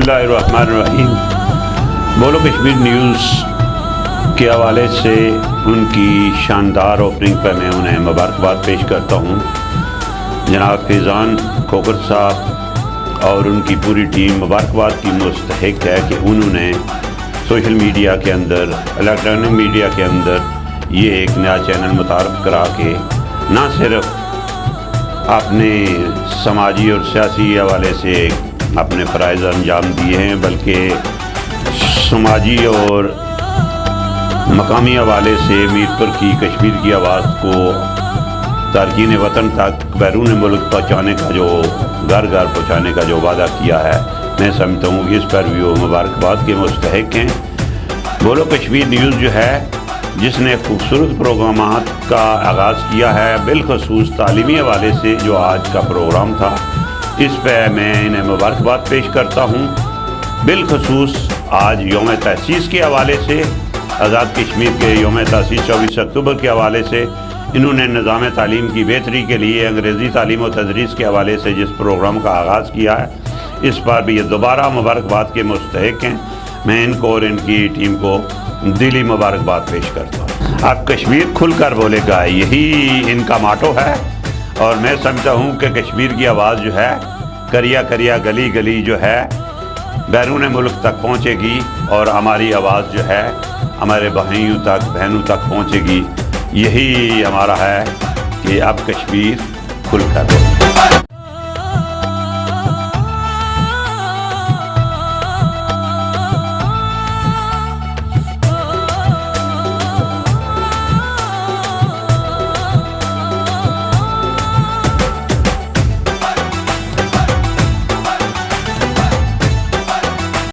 बिस्मिल्लाहिर्रहमानिर्रहीम। बोलो कश्मीर न्यूज़ के हवाले से उनकी शानदार ओपनिंग पर मैं उन्हें मुबारकबाद पेश करता हूँ। जनाब फैज़ान खोखर साहब और उनकी पूरी टीम मुबारकबाद की मुस्तहिक है कि उन्होंने सोशल मीडिया के अंदर, इलेक्ट्रॉनिक मीडिया के अंदर ये एक नया चैनल मुतारफ़ करा के ना सिर्फ अपने समाजी और सियासी हवाले से अपने फ़राइज़ अंजाम दिए हैं, बल्कि समाजी और मकामी हवाले से मीरपुर की कश्मीर की आवाज़ को तारकीन वतन तक बैरून मुल्क पहुँचाने का जो घर घर पहुँचाने का जो वादा किया है, मैं समझता हूँ इस पर भी वो मुबारकबाद के मुस्तहिक हैं। बोलो कश्मीर न्यूज़ जो है, जिसने खूबसूरत प्रोग्रामात का आगाज़ किया है, बिलखसूस तालीमी हवाले से जो आज का प्रोग्राम था, इस पर मैं इन्हें मुबारकबाद पेश करता हूँ। बिलखसूस आज यौम तहसीस के हवाले से, आज़ाद कश्मीर के यौम तहसीस 24 अक्टूबर के हवाले से इन्होंने निज़ाम तालीम की बेहतरी के लिए अंग्रेज़ी तालीम और तदरीस के हवाले से जिस प्रोग्राम का आगाज़ किया है, इस पर भी ये दोबारा मुबारकबाद के मुस्तहिक हैं। मैं इनको और इनकी टीम को दिली मुबारकबाद पेश करता हूँ। अब कश्मीर खुल कर बोलेगा, यही इनका माटो है, और मैं समझता हूँ कि कश्मीर की आवाज़ जो है करिया करिया गली गली जो है बैरून मुल्क तक पहुँचेगी, और हमारी आवाज़ जो है हमारे भाइयों तक, बहनों तक पहुँचेगी। यही हमारा है कि अब कश्मीर खुल कर